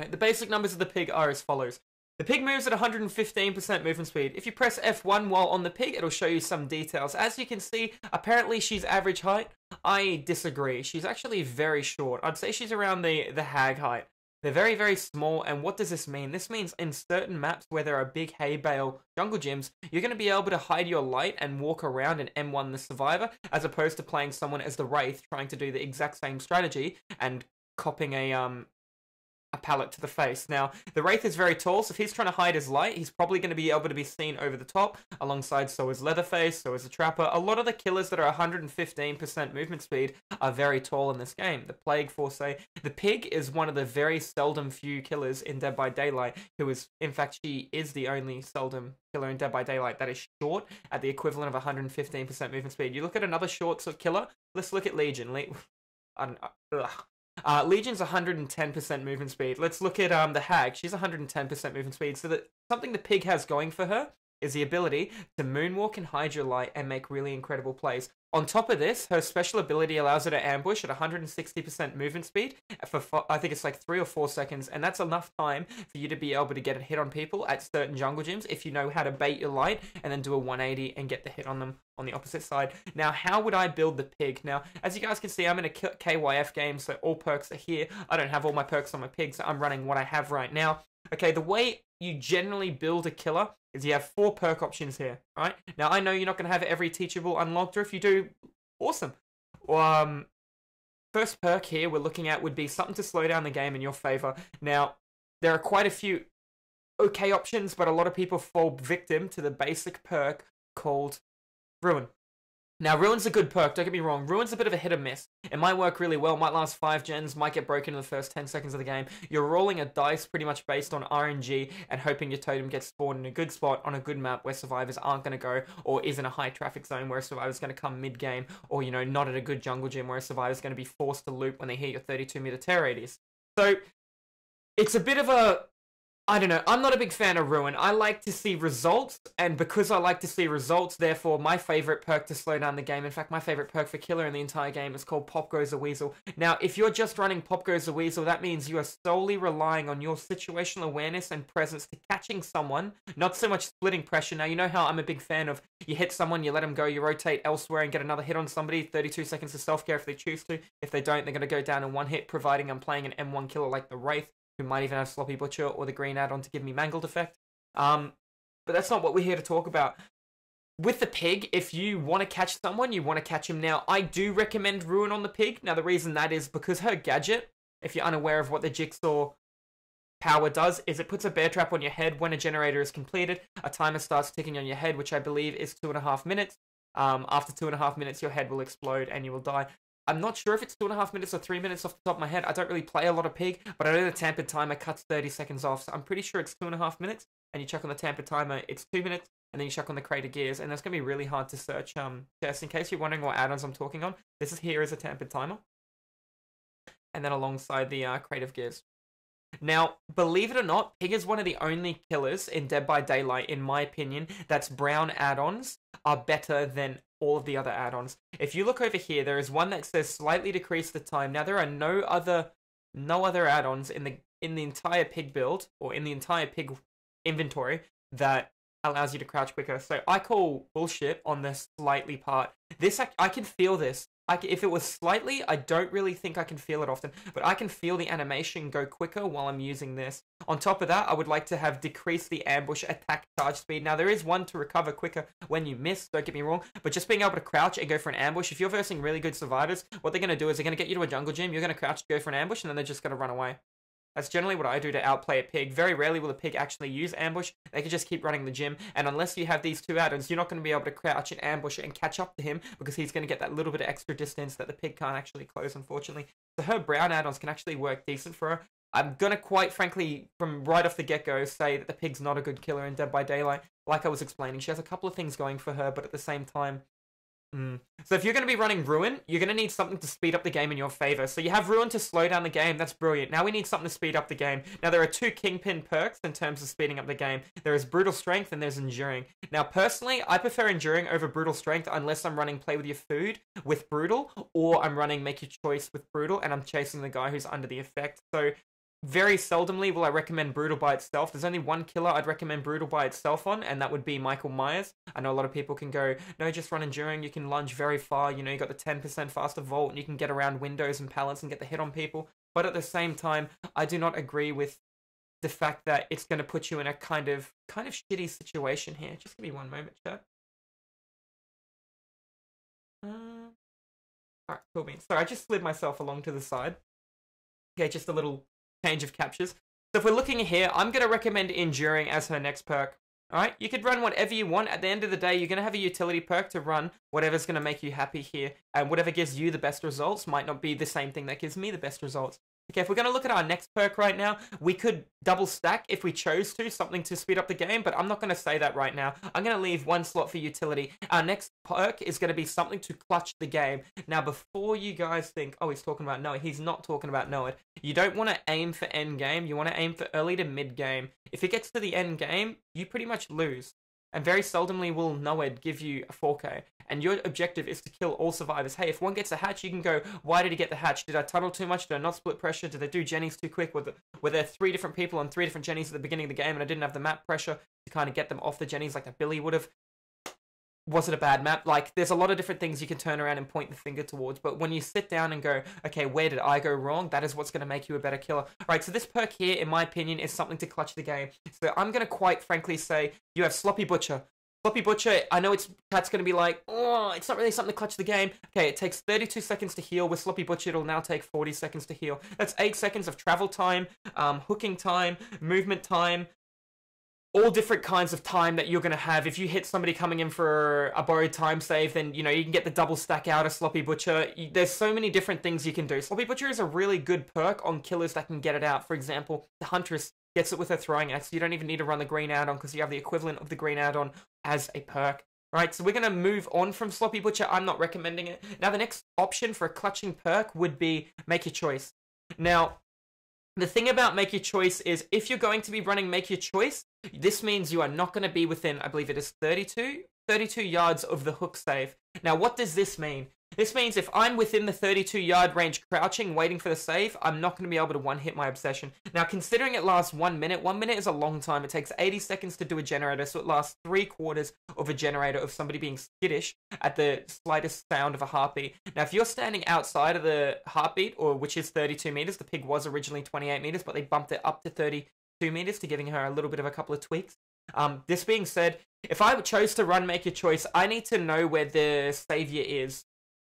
Right, the basic numbers of the pig are as follows. The pig moves at 115% movement speed. If you press F1 while on the pig, it'll show you some details. As you can see, apparently she's average height. I disagree. She's actually very short. I'd say she's around the hag height. They're very, very small, and what does this mean? This means in certain maps where there are big hay bale jungle gyms, you're going to be able to hide your light and walk around and M1 the survivor, as opposed to playing someone as the Wraith, trying to do the exact same strategy and copping a pallet to the face. Now, the Wraith is very tall, so if he's trying to hide his light, he's probably going to be able to be seen over the top, alongside so is Leatherface, so is the Trapper. A lot of the killers that are 115% movement speed are very tall in this game. The Plague Force. The Pig is one of the very seldom few killers in Dead by Daylight, who is, in fact, she is the only seldom killer in Dead by Daylight that is short at the equivalent of 115% movement speed. You look at another short sort of killer, let's look at Legion. Legion's 110% movement speed. Let's look at the Hag. She's 110% movement speed. So that something the Pig has going for her is the ability to moonwalk and hide your light and make really incredible plays. On top of this, her special ability allows her to ambush at 160% movement speed for, I think it's like 3 or 4 seconds, and that's enough time for you to be able to get a hit on people at certain jungle gyms if you know how to bait your light and then do a 180 and get the hit on them on the opposite side. Now, how would I build the Pig? Now, as you guys can see, I'm in a KYF game, so all perks are here. I don't have all my perks on my Pig, so I'm running what I have right now. Okay, the way you generally build a killer is you have 4 perk options here, right? Now, I know you're not going to have every teachable unlocked, or if you do, awesome. First perk here we're looking at would be something to slow down the game in your favor. Now, there are quite a few okay options, but a lot of people fall victim to the basic perk called Ruin. Now, Ruin's a good perk, don't get me wrong. Ruin's a bit of a hit or miss. It might work really well, might last 5 gens, might get broken in the first 10 seconds of the game. You're rolling a dice pretty much based on RNG and hoping your totem gets spawned in a good spot on a good map where survivors aren't going to go, or is in a high traffic zone where a survivor's going to come mid-game, or, you know, not at a good jungle gym where a survivor's going to be forced to loop when they hit your 32-meter tear radius. So, it's a bit of a... I don't know, I'm not a big fan of Ruin. I like to see results, and because I like to see results, therefore, my favorite perk to slow down the game, in fact, my favorite perk for killer in the entire game is called Pop Goes the Weasel. Now, if you're just running Pop Goes the Weasel, that means you are solely relying on your situational awareness and presence to catching someone, not so much splitting pressure. Now, you know how I'm a big fan of you hit someone, you let them go, you rotate elsewhere and get another hit on somebody, 32 seconds of self-care if they choose to. If they don't, they're going to go down in one hit, providing I'm playing an M1 killer like the Wraith, who might even have Sloppy Butcher or the green add-on to give me Mangled effect. But that's not what we're here to talk about. With the Pig, if you want to catch someone, you want to catch him now. I do recommend Ruin on the Pig. Now, the reason that is because her gadget, if you're unaware of what the Jigsaw power does, is it puts a bear trap on your head when a generator is completed. A timer starts ticking on your head, which I believe is 2.5 minutes. After 2.5 minutes, your head will explode and you will die. I'm not sure if it's 2.5 minutes or 3 minutes off the top of my head. I don't really play a lot of Pig, but I know the tampered timer cuts 30 seconds off, so I'm pretty sure it's 2.5 minutes, and you check on the tampered timer, it's 2 minutes, and then you check on the crate of gears, and that's going to be really hard to search. Just in case you're wondering what add-ons I'm talking on, this is here is a tampered timer, and then alongside the crate of gears. Now, believe it or not, Pig is one of the only killers in Dead by Daylight, in my opinion, that's brown add-ons are better than all of the other add-ons. If you look over here, there is one that says slightly decrease the time. Now, there are no other add-ons in the entire Pig build, or in the entire Pig inventory, that allows you to crouch quicker. So I call bullshit on the slightly part. This, I can feel this. If it was slightly, I don't really think I can feel it often, but I can feel the animation go quicker while I'm using this. On top of that, I would like to have decreased the ambush attack charge speed. Now, there is one to recover quicker when you miss, don't get me wrong, but just being able to crouch and go for an ambush, if you're versing really good survivors, what they're going to do is they're going to get you to a jungle gym, you're going to crouch, go for an ambush, and then they're just going to run away. That's generally what I do to outplay a Pig. Very rarely will a Pig actually use ambush. They can just keep running the gym. And unless you have these 2 add-ons, you're not going to be able to crouch and ambush and catch up to him, because he's going to get that little bit of extra distance that the Pig can't actually close, unfortunately. So her brown add-ons can actually work decent for her. I'm going to quite frankly, from right off the get-go, say that the Pig's not a good killer in Dead by Daylight. Like I was explaining, she has a couple of things going for her, but at the same time, So if you're going to be running Ruin, you're going to need something to speed up the game in your favor. So you have Ruin to slow down the game. That's brilliant. Now we need something to speed up the game. Now there are 2 Kingpin perks in terms of speeding up the game. There is Brutal Strength and there's Enduring. Now personally, I prefer Enduring over Brutal Strength unless I'm running Play With Your Food with Brutal, or I'm running Make Your Choice with Brutal and I'm chasing the guy who's under the effect. So Very seldomly will I recommend Brutal by itself. There's only one killer I'd recommend Brutal by itself on, and that would be Michael Myers. I know a lot of people can go, no, just run Enduring, you can lunge very far, you know, you got the 10% faster vault, and you can get around windows and pallets and get the hit on people. But at the same time, I do not agree with the fact that it's going to put you in a kind of shitty situation here. Just give me one moment, chat. Alright, cool beans. Sorry, I just slid myself along to the side. Okay, just a little change of captures. So if we're looking here, I'm going to recommend Enduring as her next perk. Alright, you could run whatever you want. At the end of the day, you're going to have a utility perk to run whatever's going to make you happy here. And whatever gives you the best results might not be the same thing that gives me the best results. Okay, if we're going to look at our next perk right now, we could double stack if we chose to, something to speed up the game, but I'm not going to say that right now. I'm going to leave one slot for utility. Our next perk is going to be something to clutch the game. Now, before you guys think, oh, he's talking about Noah, he's not talking about Noah. You don't want to aim for end game, you want to aim for early to mid game. If it gets to the end game, you pretty much lose. And very seldomly will Noed give you a 4K. And your objective is to kill all survivors. Hey, if one gets a hatch, you can go, why did he get the hatch? Did I tunnel too much? Did I not split pressure? Did I do Jennies too quick? Were there 3 different people on 3 different Jennies at the beginning of the game and I didn't have the map pressure to kind of get them off the Jennies like a Billy would have? Was it a bad map? Like, there's a lot of different things you can turn around and point the finger towards. But when you sit down and go, okay, where did I go wrong? That is what's going to make you a better killer. All right, so this perk here, in my opinion, is something to clutch the game. So I'm going to quite frankly say you have Sloppy Butcher. Sloppy Butcher, I know chat's going to be like, oh, it's not really something to clutch the game. Okay, it takes 32 seconds to heal. With Sloppy Butcher, it'll now take 40 seconds to heal. That's 8 seconds of travel time, hooking time, movement time, all different kinds of time that you're going to have. If you hit somebody coming in for a borrowed time save, then, you know, you can get the double stack out of Sloppy Butcher. There's so many different things you can do. Sloppy Butcher is a really good perk on killers that can get it out. For example, the Huntress gets it with her throwing axe. You don't even need to run the green add-on because you have the equivalent of the green add-on as a perk. Right, so we're going to move on from Sloppy Butcher. I'm not recommending it. Now, the next option for a clutching perk would be Make Your Choice. Now, the thing about Make Your Choice is if you're going to be running Make Your Choice, this means you are not going to be within, I believe it is 32 yards of the hook save. Now, what does this mean? This means if I'm within the 32-yard range crouching, waiting for the save, I'm not going to be able to one-hit my Obsession. Now, considering it lasts 1 minute, 1 minute is a long time. It takes 80 seconds to do a generator, so it lasts 3/4 of a generator of somebody being skittish at the slightest sound of a heartbeat. Now, if you're standing outside of the heartbeat, or which is 32 meters, the pig was originally 28 meters, but they bumped it up to 32 meters to giving her a little bit of a couple of tweaks. This being said, if I chose to run Make Your Choice, I need to know where the savior is.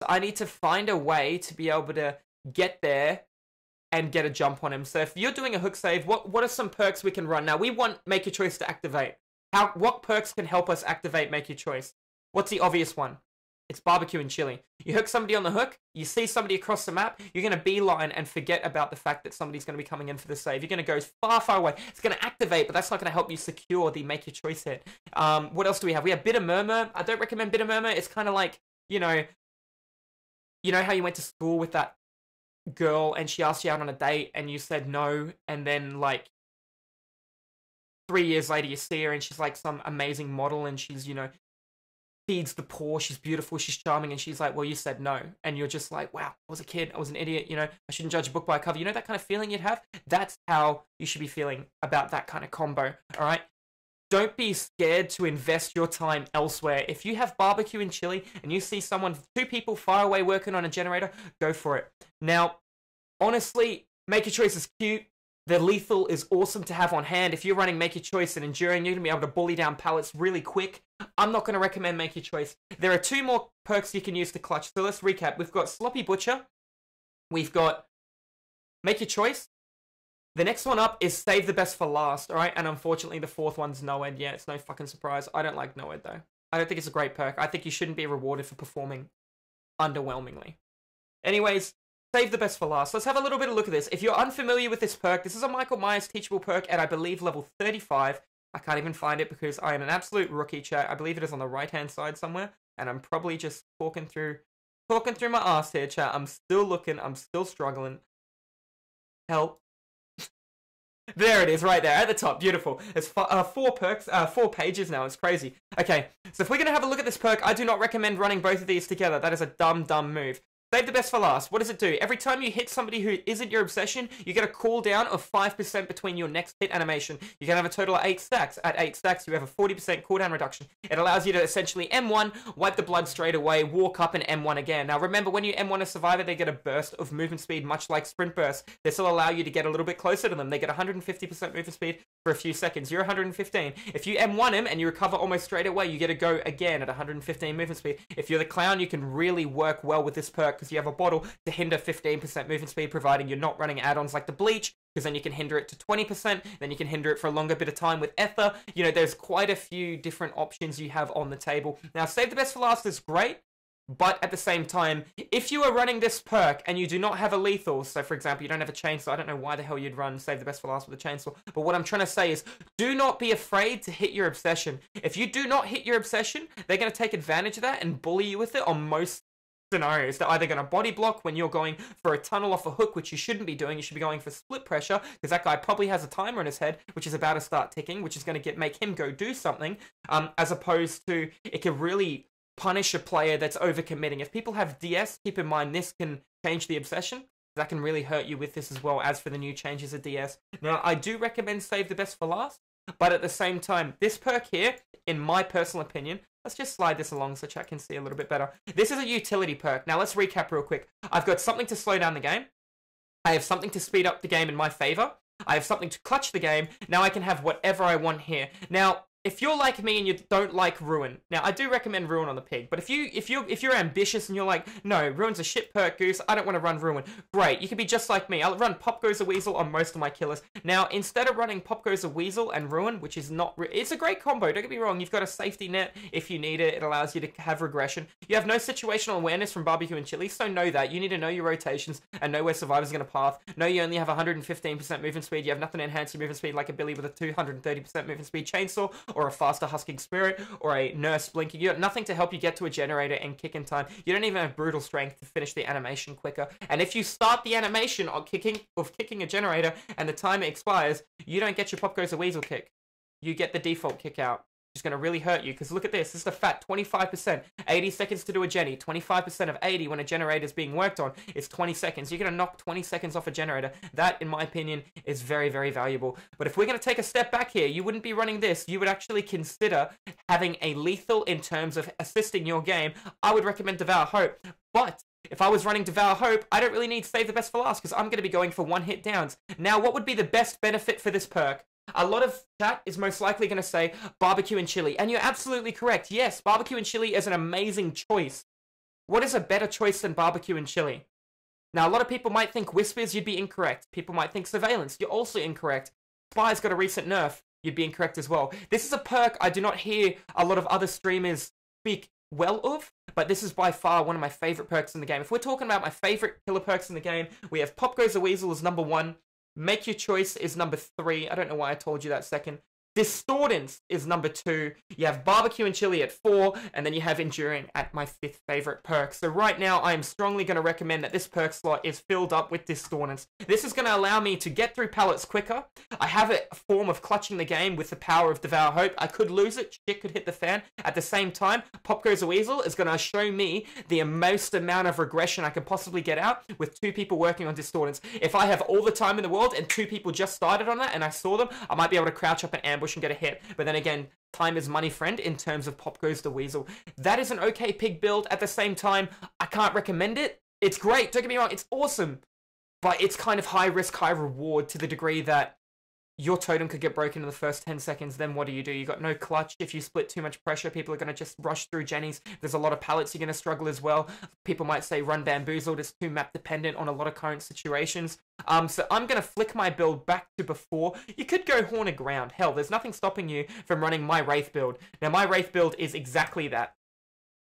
I need to find a way to be able to get there and get a jump on him. So if you're doing a hook save, what are some perks we can run? Now, we want Make Your Choice to activate. What perks can help us activate Make Your Choice? What's the obvious one? It's barbecue and chili. You hook somebody on the hook, you see somebody across the map, you're going to beeline and forget about the fact that somebody's going to be coming in for the save. You're going to go far, far away. It's going to activate, but that's not going to help you secure the Make Your Choice hit. What else do we have? We have Bitter Murmur. I don't recommend Bitter Murmur. It's kind of like, you know how you went to school with that girl and she asked you out on a date and you said no, and then like 3 years later you see her and she's like some amazing model and she's, feeds the poor, she's beautiful, she's charming, and she's like, well, you said no. And you're just like, wow, I was a kid, I was an idiot, I shouldn't judge a book by a cover. You know that kind of feeling you'd have? That's how you should be feeling about that kind of combo, all right? Don't be scared to invest your time elsewhere. If you have barbecue and chili and you see someone, 2 people far away working on a generator, go for it. Now, honestly, Make Your Choice is cute. The lethal is awesome to have on hand. If you're running Make Your Choice and Enduring, you're going to be able to bully down pallets really quick. I'm not going to recommend Make Your Choice. There are 2 more perks you can use to clutch. So let's recap. We've got Sloppy Butcher. We've got Make Your Choice. The next one up is Save the Best for Last, alright? And unfortunately, the 4th one's Noed. Yeah, it's no fucking surprise. I don't like Noed, though. I don't think it's a great perk. I think you shouldn't be rewarded for performing underwhelmingly. Anyways, Save the Best for Last. Let's have a little bit of a look at this. If you're unfamiliar with this perk, this is a Michael Myers teachable perk at, I believe, level 35. I can't even find it because I am an absolute rookie, chat. I believe it is on the right-hand side somewhere. And I'm probably just talking through my ass here, chat. I'm still looking. I'm still struggling. Help. There it is, right there, at the top. Beautiful. It's 4 perks, 4 pages now. It's crazy. Okay, so if we're going to have a look at this perk, I do not recommend running both of these together. That is a dumb move. Save the best for last. What does it do? Every time you hit somebody who isn't your obsession, you get a cooldown of 5% between your next hit animation. You can have a total of 8 stacks. At 8 stacks, you have a 40% cooldown reduction. It allows you to essentially M1, wipe the blood straight away, walk up and M1 again. Now remember, when you M1 a survivor, they get a burst of movement speed, much like sprint burst. This will allow you to get a little bit closer to them. They get 150% movement speed for a few seconds. You're 115. If you M1 him and you recover almost straight away, you get to go again at 115 movement speed. If you're the clown, you can really work well with this perk because you have a bottle to hinder 15% movement speed, providing you're not running add-ons like the bleach, because then you can hinder it to 20%, then you can hinder it for a longer bit of time with ether. You know, there's quite a few different options you have on the table. Now, save the best for last is great, but at the same time, if you are running this perk and you do not have a lethal, so for example, you don't have a chainsaw, I don't know why the hell you'd run save the best for last with a chainsaw, but what I'm trying to say is, do not be afraid to hit your obsession. If you do not hit your obsession, they're going to take advantage of that and bully you with it on most scenarios. They're either going to body block when you're going for a tunnel off a hook, which you shouldn't be doing. You should be going for split pressure, because that guy probably has a timer in his head, which is about to start ticking, which is going to make him go do something, as opposed to, it can really punish a player that's overcommitting. If people have DS, keep in mind this can change the obsession. That can really hurt you with this as well, as for the new changes of DS. Now, I do recommend save the best for last, but at the same time, this perk here, in my personal opinion, let's just slide this along so chat can see a little bit better. This is a utility perk. Now, let's recap real quick. I've got something to slow down the game. I have something to speed up the game in my favor. I have something to clutch the game. Now I can have whatever I want here. Now, if you're like me and you don't like Ruin, now I do recommend Ruin on the pig, but if you're ambitious and you're like, no, Ruin's a shit perk, Goose, I don't want to run Ruin, great, you can be just like me. I'll run Pop Goes a Weasel on most of my killers. Now, instead of running Pop Goes a Weasel and Ruin, which is not, it's a great combo, don't get me wrong, you've got a safety net if you need it, it allows you to have regression. You have no situational awareness from barbecue and chili, so know that. You need to know your rotations and know where survivors are going to path. Know you only have 115% movement speed, you have nothing to enhance your movement speed like a Billy with a 230% movement speed chainsaw, or a faster husking spirit, or a nurse blinking. You got nothing to help you get to a generator and kick in time. You don't even have brutal strength to finish the animation quicker. And if you start the animation of kicking a generator and the timer expires, you don't get your Pop Goes a Weasel kick. You get the default kick out. It's going to really hurt you, because look at this. This is the fat 25%. 80 seconds to do a Jenny. 25% of 80 when a generator is being worked on is 20 seconds. You're going to knock 20 seconds off a generator. That, in my opinion, is very, very valuable. But if we're going to take a step back here, you wouldn't be running this. You would actually consider having a lethal in terms of assisting your game. I would recommend Devour Hope. But if I was running Devour Hope, I don't really need Save the Best for last, because I'm going to be going for one-hit downs. Now, what would be the best benefit for this perk? A lot of chat is most likely going to say barbecue and chili, and you're absolutely correct. Yes, barbecue and chili is an amazing choice. What is a better choice than barbecue and chili? Now, a lot of people might think Whispers, you'd be incorrect. People might think Surveillance, you're also incorrect. Spy's got a recent nerf, you'd be incorrect as well. This is a perk I do not hear a lot of other streamers speak well of, but this is by far one of my favorite perks in the game. If we're talking about my favorite killer perks in the game, we have Pop Goes a Weasel as number 1. Make Your Choice is number 3. I don't know why I told you that second. Distortance is number 2. You have Barbecue and Chili at 4, and then you have Enduring at my 5th favorite perk. So right now, I am strongly going to recommend that this perk slot is filled up with Distortance. This is going to allow me to get through pallets quicker. I have a form of clutching the game with the power of Devour Hope. I could lose it. Shit could hit the fan. At the same time, Pop Goes a Weasel is going to show me the most amount of regression I can possibly get out with 2 people working on Distortance. If I have all the time in the world and 2 people just started on that and I saw them, I might be able to crouch up and ambush and get a hit. But then again, time is money, friend, in terms of Pop Goes the Weasel. That is an okay pig build. At the same time, I can't recommend it. It's great, don't get me wrong, it's awesome. But it's kind of high risk, high reward to the degree that your totem could get broken in the first 10 seconds, then what do? You got no clutch. If you split too much pressure, people are going to just rush through Jennies. There's a lot of pallets, you're going to struggle as well. People might say run Bamboozled, it's too map dependent on a lot of current situations. So I'm going to flick my build back to before. You could go Horn of Ground. Hell, there's nothing stopping you from running my Wraith build. Now, my Wraith build is exactly that.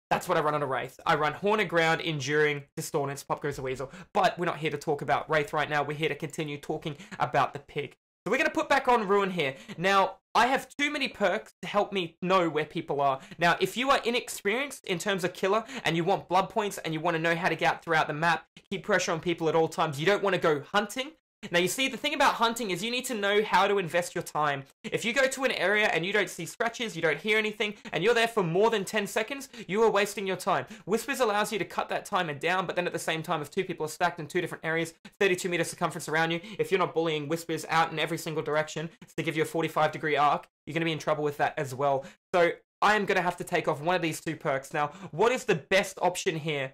That's what I run on a Wraith. I run Horn of Ground, Enduring, Distortance, Pop Goes a Weasel. But we're not here to talk about Wraith right now. We're here to continue talking about the pig. So we're going to put back on Ruin here. Now, I have too many perks to help me know where people are. Now, if you are inexperienced in terms of killer and you want blood points and you want to know how to get out throughout the map, keep pressure on people at all times, you don't want to go hunting, Now, you see, the thing about hunting is you need to know how to invest your time. If you go to an area and you don't see scratches, you don't hear anything, and you're there for more than 10 seconds, you are wasting your time. Whispers allows you to cut that timer down, but then at the same time, if two people are stacked in two different areas, 32-meter circumference around you, if you're not bullying Whispers out in every single direction to give you a 45-degree arc, you're going to be in trouble with that as well. So I am going to have to take off one of these two perks. Now, what is the best option here?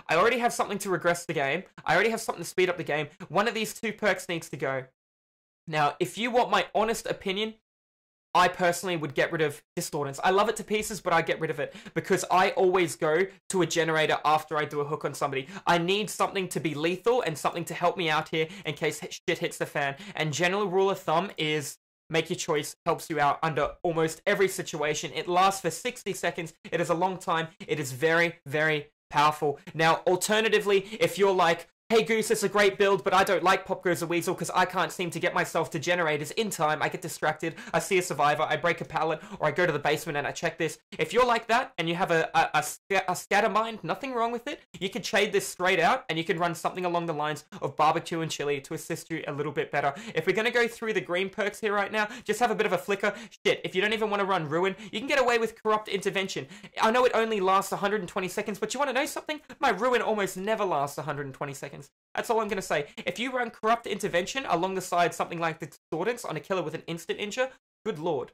I already have something to regress the game. I already have something to speed up the game. One of these two perks needs to go. Now, if you want my honest opinion, I personally would get rid of Distortance. I love it to pieces, but I get rid of it because I always go to a generator after I do a hook on somebody. I need something to be lethal and something to help me out here in case shit hits the fan. And general rule of thumb is make your choice, helps you out under almost every situation. It lasts for 60 seconds. It is a long time. It is very, very powerful. Now, alternatively, if you're like, hey Goose, it's a great build, but I don't like Pop Goes a Weasel because I can't seem to get myself to generators in time. I get distracted, I see a survivor, I break a pallet, or I go to the basement and I check this. If you're like that, and you have a scatter mind, nothing wrong with it, you can trade this straight out, and you can run something along the lines of Barbecue and Chili to assist you a little bit better. If we're going to go through the green perks here right now, just have a bit of a flicker. Shit, if you don't even want to run Ruin, you can get away with Corrupt Intervention. I know it only lasts 120 seconds, but you want to know something? My Ruin almost never lasts 120 seconds. That's all I'm going to say. If you run Corrupt Intervention alongside the side something like Distortance on a killer with an instant injure, good lord.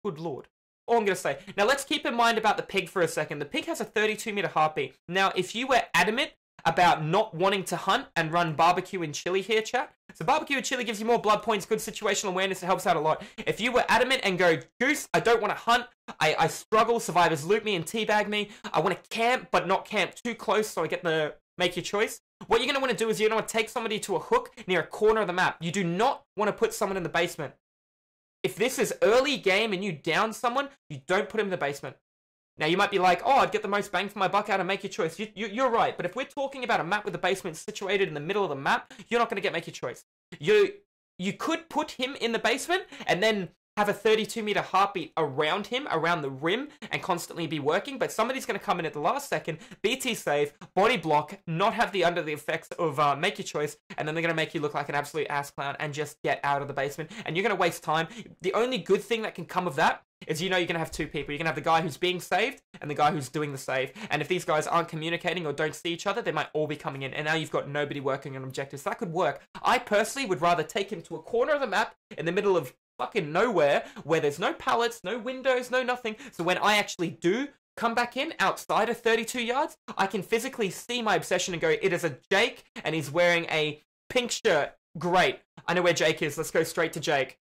Good lord. All I'm going to say. Now let's keep in mind about the pig for a second. The pig has a 32-meter heartbeat. Now if you were adamant about not wanting to hunt and run Barbecue and Chili here, chat. So Barbecue and Chili gives you more blood points, good situational awareness, it helps out a lot. If you were adamant and go, Goose, I don't want to hunt, I struggle, survivors loot me and teabag me, I want to camp, but not camp too close so I get the make your choice. What you're going to want to do is you're going to want to take somebody to a hook near a corner of the map. You do not want to put someone in the basement. If this is early game and you down someone, you don't put him in the basement. Now, you might be like, oh, I'd get the most bang for my buck out and make your choice. You're right, but if we're talking about a map with the basement situated in the middle of the map, you're not going to get make your choice. You could put him in the basement and then have a 32-meter heartbeat around him, around the rim, and constantly be working, but somebody's going to come in at the last second, BT save, body block, not have the under the effects of make your choice, and then they're going to make you look like an absolute ass clown and just get out of the basement, and you're going to waste time. The only good thing that can come of that is you're going to have two people. You're going to have the guy who's being saved and the guy who's doing the save. And if these guys aren't communicating or don't see each other, they might all be coming in. And now you've got nobody working on objectives. So that could work. I personally would rather take him to a corner of the map in the middle of fucking nowhere where there's no pallets, no windows, no nothing. So when I actually do come back in outside of 32 yards, I can physically see my obsession and go, it is a Jake and he's wearing a pink shirt. Great. I know where Jake is. Let's go straight to Jake.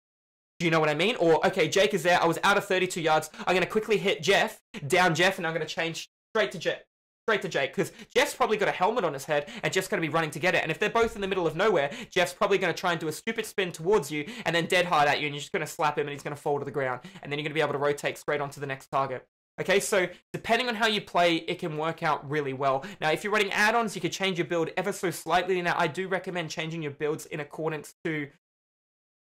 Do you know what I mean? Or, okay, Jake is there. I was out of 32 yards. I'm going to quickly hit Jeff, down Jeff, and I'm going to change straight to Jake. Because Jeff's probably got a helmet on his head and Jeff's going to be running to get it. And if they're both in the middle of nowhere, Jeff's probably going to try and do a stupid spin towards you and then dead hard at you, and you're just going to slap him and he's going to fall to the ground. And then you're going to be able to rotate straight onto the next target. Okay, so depending on how you play, it can work out really well. Now, if you're running add-ons, you could change your build ever so slightly. Now, I do recommend changing your builds in accordance to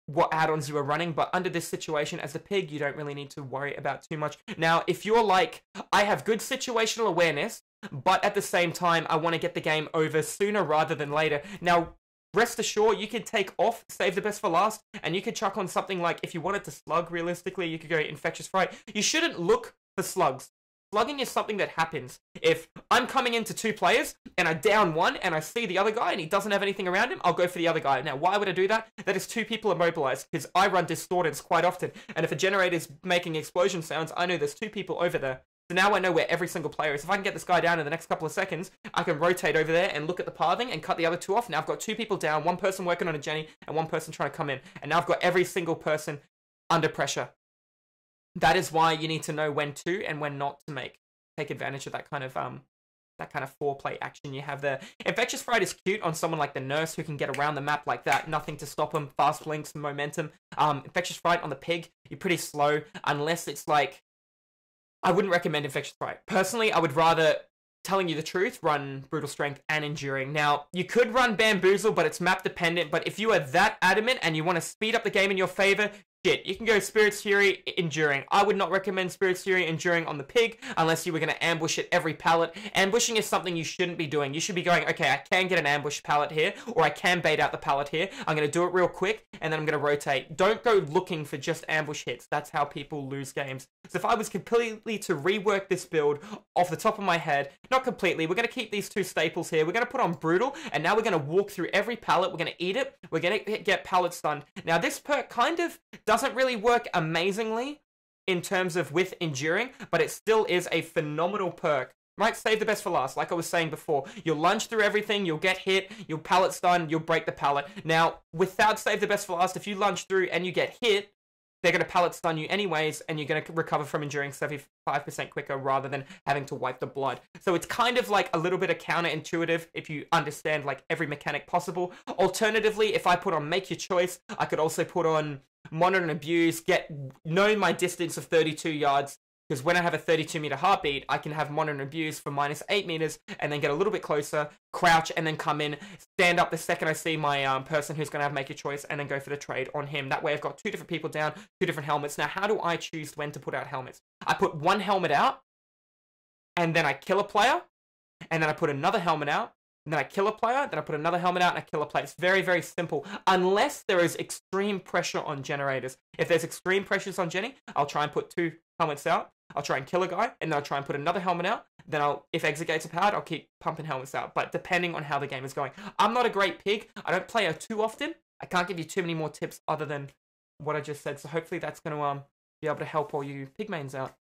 what add-ons you are running, but under this situation as a pig, you don't really need to worry about too much. Now, if you're like, I have good situational awareness, but at the same time, I want to get the game over sooner rather than later. Now, rest assured, you can take off, save the best for last, and you could chuck on something like, if you wanted to slug realistically, you could go Infectious Fright. You shouldn't look for slugs. Slugging is something that happens. If I'm coming into two players and I down one and I see the other guy and he doesn't have anything around him, I'll go for the other guy. Now, why would I do that? That is two people immobilized because I run Distortance quite often. And if a generator is making explosion sounds, I know there's two people over there. So now I know where every single player is. If I can get this guy down in the next couple of seconds, I can rotate over there and look at the pathing and cut the other two off. Now I've got two people down, one person working on a Jenny and one person trying to come in. And now I've got every single person under pressure. That is why you need to know when to and when not to take advantage of that kind of foreplay action you have there. Infectious Fright is cute on someone like the Nurse who can get around the map like that. Nothing to stop them. Fast blinks, momentum. Infectious Fright on the pig, you're pretty slow unless it's like, I wouldn't recommend Infectious Fright. Personally, I would rather, telling you the truth, run Brutal Strength and Enduring. Now, you could run Bamboozle, but it's map dependent. But if you are that adamant and you want to speed up the game in your favor, shit. You can go Spirit's Fury, Enduring. I would not recommend Spirit's Fury, Enduring on the pig unless you were going to ambush at every pallet. Ambushing is something you shouldn't be doing. You should be going, okay, I can get an ambush pallet here, or I can bait out the pallet here. I'm going to do it real quick, and then I'm going to rotate. Don't go looking for just ambush hits. That's how people lose games. So if I was completely to rework this build off the top of my head, not completely, we're going to keep these two staples here. We're going to put on Brutal, and now we're going to walk through every pallet. We're going to eat it. We're going to get pallet stunned. Now, this perk kind of doesn't really work amazingly in terms of with Enduring, but it still is a phenomenal perk. Right, save the best for last. Like I was saying before, you'll lunge through everything, you'll get hit, you'll pallet stun, you'll break the pallet. Now, without save the best for last, if you lunge through and you get hit, they're going to pallet stun you anyways, and you're going to recover from Enduring 75% quicker rather than having to wipe the blood. So it's kind of like a little bit of counterintuitive if you understand like every mechanic possible. Alternatively, if I put on Make Your Choice, I could also put on Monitor and Abuse, know my distance of 32 yards, because when I have a 32-meter heartbeat, I can have Monitor and Abuse for -8 meters, and then get a little bit closer, crouch, and then come in, stand up the second I see my person who's going to have Make Your Choice, and then go for the trade on him. That way I've got 2 different people down, 2 different helmets. Now, how do I choose when to put out helmets? I put one helmet out, and then I kill a player, and then I put another helmet out, and then I kill a player, then I put another helmet out, and I kill a player. It's very, very simple, unless there is extreme pressure on generators. If there's extreme pressures on Jenny, I'll try and put 2 helmets out. I'll try and kill a guy, and then I'll try and put another helmet out. Then if exit gates are powered, I'll keep pumping helmets out. But depending on how the game is going. I'm not a great pig. I don't play her too often. I can't give you too many more tips other than what I just said. So hopefully that's going to be able to help all you pig mains out.